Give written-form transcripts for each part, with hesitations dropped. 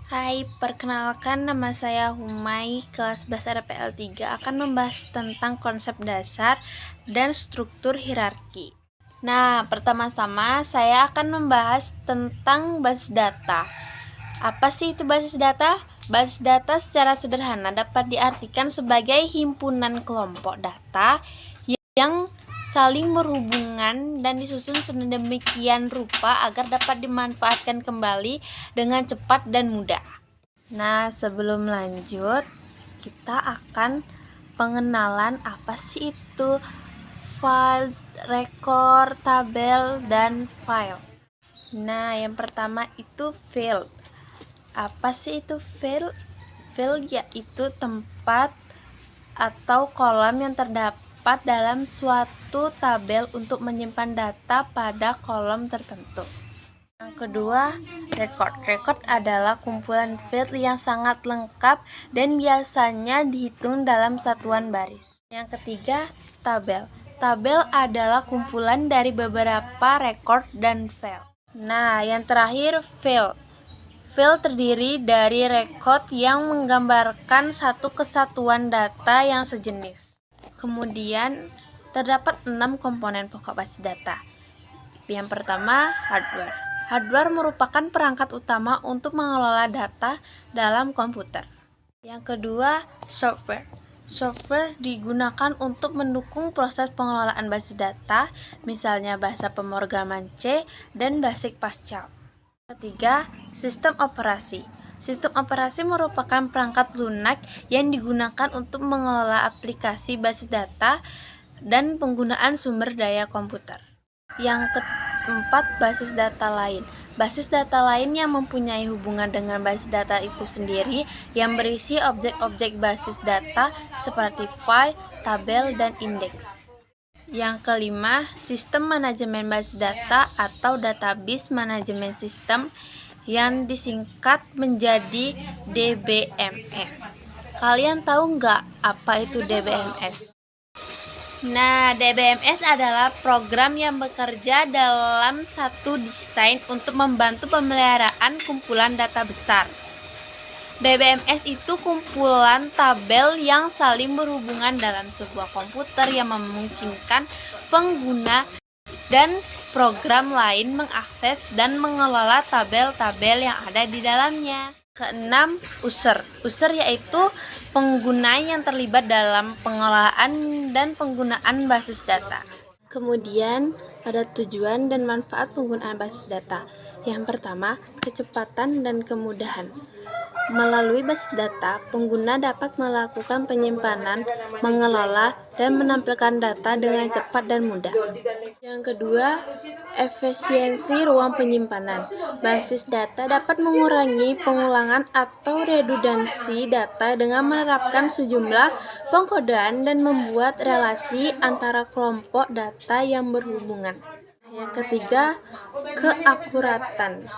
Hai, perkenalkan nama saya Humay, kelas bahasa RPL 3 akan membahas tentang konsep dasar dan struktur hierarki. Nah, pertama-tama saya akan membahas tentang basis data. Apa sih itu basis data? Basis data secara sederhana dapat diartikan sebagai himpunan kelompok data yang saling berhubungan dan disusun sedemikian rupa agar dapat dimanfaatkan kembali dengan cepat dan mudah. Nah, sebelum lanjut, kita akan pengenalan apa sih itu file, record, tabel, dan file. Nah, yang pertama itu field. Apa sih itu field? Field yaitu tempat atau kolom yang terdapat dalam suatu tabel untuk menyimpan data pada kolom tertentu. Yang kedua, record. Record adalah kumpulan field yang sangat lengkap dan biasanya dihitung dalam satuan baris. Yang ketiga, tabel. Tabel adalah kumpulan dari beberapa record dan file. Nah, yang terakhir, field. Field terdiri dari record yang menggambarkan satu kesatuan data yang sejenis. Kemudian, terdapat 6 komponen pokok basis data. Yang pertama, hardware. Hardware merupakan perangkat utama untuk mengelola data dalam komputer. Yang kedua, software. Software digunakan untuk mendukung proses pengelolaan basis data, misalnya bahasa pemrograman C dan Basic Pascal. Ketiga, sistem operasi. Sistem operasi merupakan perangkat lunak yang digunakan untuk mengelola aplikasi basis data dan penggunaan sumber daya komputer. Yang keempat, basis data lain. Basis data lain yang mempunyai hubungan dengan basis data itu sendiri yang berisi objek-objek basis data seperti file, tabel, dan indeks. Yang kelima, sistem manajemen basis data atau database management system yang disingkat menjadi DBMS. Kalian tahu nggak apa itu DBMS? Nah, DBMS adalah program yang bekerja dalam satu desain untuk membantu pemeliharaan kumpulan data besar. DBMS itu kumpulan tabel yang saling berhubungan dalam sebuah komputer yang memungkinkan pengguna dan program lain mengakses dan mengelola tabel-tabel yang ada di dalamnya. Keenam, user. User yaitu pengguna yang terlibat dalam pengelolaan dan penggunaan basis data. Kemudian, ada tujuan dan manfaat penggunaan basis data. Yang pertama, kecepatan dan kemudahan. Melalui basis data, pengguna dapat melakukan penyimpanan, mengelola, dan menampilkan data dengan cepat dan mudah. Yang kedua, efisiensi ruang penyimpanan. Basis data dapat mengurangi pengulangan atau redundansi data dengan menerapkan sejumlah pengkodean dan membuat relasi antara kelompok data yang berhubungan. Yang ketiga, keakuratan.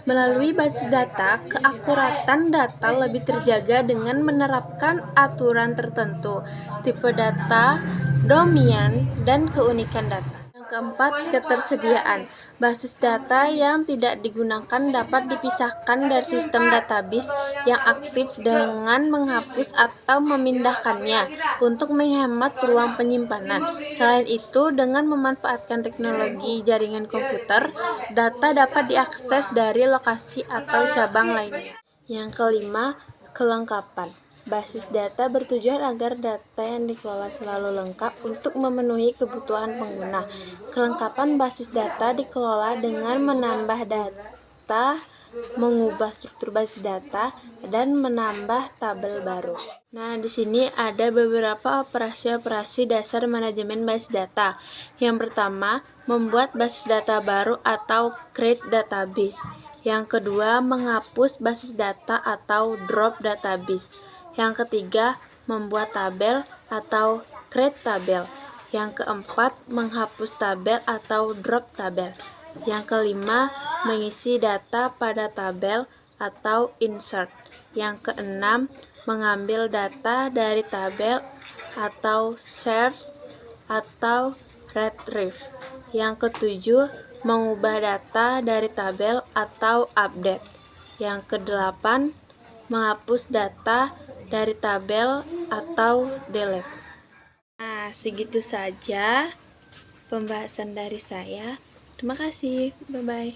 Melalui basis data, keakuratan data lebih terjaga dengan menerapkan aturan tertentu, tipe data, domain, dan keunikan data. Yang keempat, ketersediaan. Basis data yang tidak digunakan dapat dipisahkan dari sistem database yang aktif dengan menghapus atau memindahkannya untuk menghemat ruang penyimpanan. Selain itu, dengan memanfaatkan teknologi jaringan komputer, data dapat diakses dari lokasi atau cabang lainnya. Yang kelima, kelengkapan. Basis data bertujuan agar data yang dikelola selalu lengkap untuk memenuhi kebutuhan pengguna. Kelengkapan basis data dikelola dengan menambah data, mengubah struktur basis data, dan menambah tabel baru. Nah, di sini ada beberapa operasi-operasi dasar manajemen basis data. Yang pertama, membuat basis data baru atau create database. Yang kedua, menghapus basis data atau drop database. Yang ketiga, membuat tabel atau create tabel. Yang keempat, menghapus tabel atau drop tabel. Yang kelima, mengisi data pada tabel atau insert. Yang keenam, mengambil data dari tabel atau search atau retrieve. Yang ketujuh, mengubah data dari tabel atau update. Yang kedelapan, menghapus data dari tabel atau delete. Nah, segitu saja pembahasan dari saya. Terima kasih. Bye-bye.